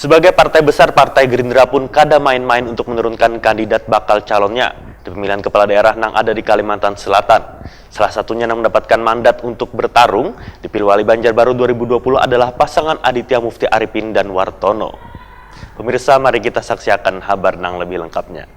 Sebagai partai besar, Partai Gerindra pun kada main-main untuk menurunkan kandidat bakal calonnya di pemilihan kepala daerah yang ada di Kalimantan Selatan. Salah satunya yang mendapatkan mandat untuk bertarung di Pilwali Banjarbaru 2020 adalah pasangan Aditya Mufti Arifin dan Wartono. Pemirsa, mari kita saksikan kabar nang lebih lengkapnya.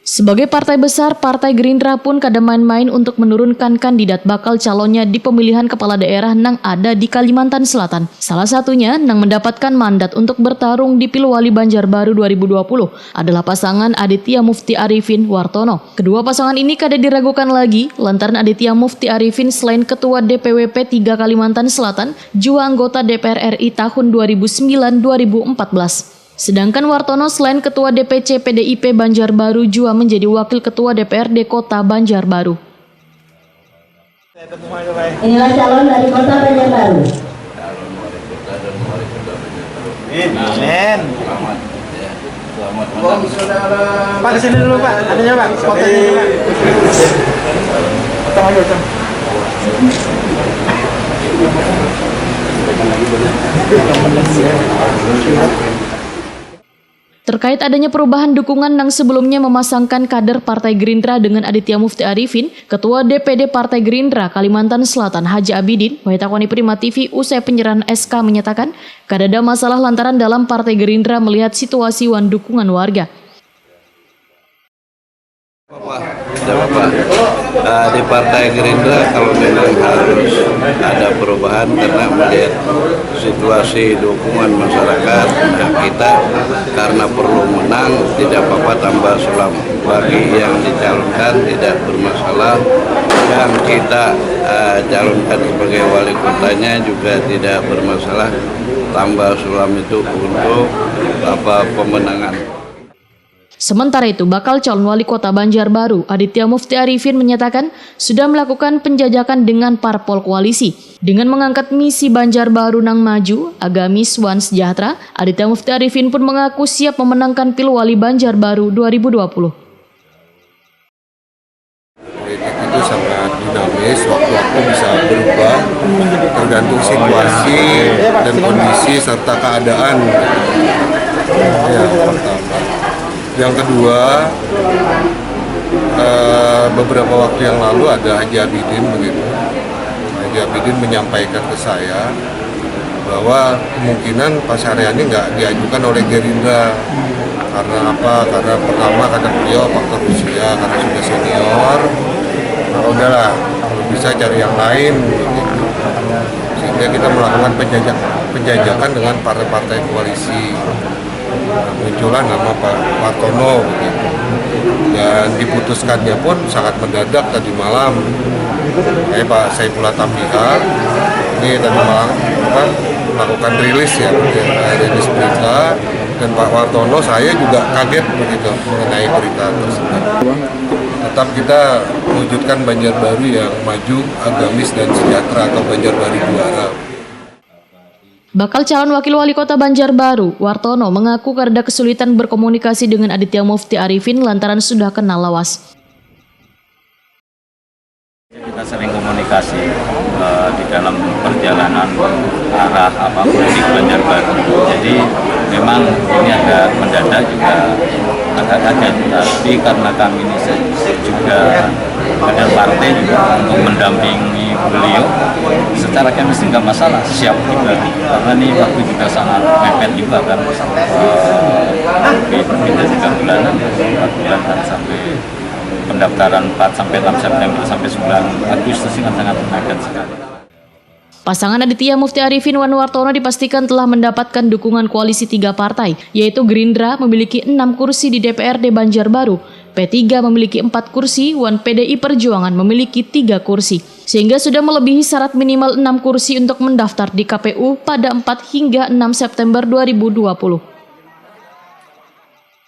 Sebagai partai besar, Partai Gerindra pun kada main-main untuk menurunkan kandidat bakal calonnya di pemilihan kepala daerah yang ada di Kalimantan Selatan. Salah satunya yang mendapatkan mandat untuk bertarung di Pilwali Banjarbaru 2020 adalah pasangan Aditya Mufti Arifin Wartono. Kedua pasangan ini kada diragukan lagi lantaran Aditya Mufti Arifin selain Ketua DPWP 3 Kalimantan Selatan, juga anggota DPR RI tahun 2009-2014. Sedangkan Wartono selain Ketua DPC PDIP Banjarbaru juga menjadi Wakil Ketua DPRD Kota Banjarbaru. Inilah calon dari Kota Banjarbaru. Amin. Pak, kesini dulu Pak, adanya Pak, fotonya Pak. Potong aja, potong. Terkait adanya perubahan dukungan yang sebelumnya memasangkan kader Partai Gerindra dengan Aditya Mufti Arifin, Ketua DPD Partai Gerindra Kalimantan Selatan Haji Abidin, Waitakoni Prima TV usai penyerahan SK menyatakan, kada ada masalah lantaran dalam Partai Gerindra melihat situasi wan dukungan warga. Di Partai Gerindra kalau memang harus ada perubahan karena melihat situasi dukungan masyarakat, kita karena perlu menang tidak apa-apa tambah sulam, bagi yang dicalonkan tidak bermasalah, yang kita calonkan sebagai wali kotanya juga tidak bermasalah, tambah sulam itu untuk pemenangan. Sementara itu, bakal calon wali kota Banjarbaru, Aditya Mufti Arifin menyatakan sudah melakukan penjajakan dengan parpol koalisi. Dengan mengangkat misi Banjarbaru nang maju, agamis wan sejahtera, Aditya Mufti Arifin pun mengaku siap memenangkan Pilwali Banjarbaru 2020. Itu sangat dinamis, waktu-waktu bisa berubah, tergantung situasi dan kondisi serta keadaan. Ya, pertama. Yang kedua, beberapa waktu yang lalu ada Haji Abidin begitu. Haji Abidin menyampaikan ke saya bahwa kemungkinan Pak Saryani nggak diajukan oleh Gerindra. Karena apa? Karena pertama kata beliau faktor usia, karena sudah senior. Nah, udahlah, kalau bisa cari yang lain. Begitu. Sehingga kita melakukan penjajakan dengan partai-partai koalisi. Munculan nama Pak Wartono begitu. Dan diputuskannya pun sangat mendadak tadi malam. Pak Saifullah Tamliha ini tadi malam melakukan rilis rilis berita, dan Pak Wartono saya juga kaget begitu mengenai berita tersebut. Tetap kita wujudkan Banjarbaru yang maju, agamis dan sejahtera atau Banjarbaru juara. Bakal calon wakil wali kota Banjarbaru, Wartono mengaku karena kesulitan berkomunikasi dengan Aditya Mufti Arifin lantaran sudah kenal lawas. Kita sering komunikasi di dalam perjalanan arah politik Banjarbaru. Jadi memang ini agak mendadak juga agak kaget, tapi karena kami ini juga kader partai juga untuk mendampingi beliau, secara chemistry nggak masalah, siap juga. Karena ini waktu juga sangat mepet juga kan, kita 3 bulanan, 4 bulan kan sampai pendaftaran 4 sampai 6 September sampai 9 Agustus ini sangat mepet sekali. Pasangan Aditya Mufti Arifin wan Wartono dipastikan telah mendapatkan dukungan koalisi 3 partai, yaitu Gerindra memiliki 6 kursi di DPRD Banjarbaru, P3 memiliki 4 kursi, wan PDI Perjuangan memiliki 3 kursi. Sehingga sudah melebihi syarat minimal 6 kursi untuk mendaftar di KPU pada 4 hingga 6 September 2020.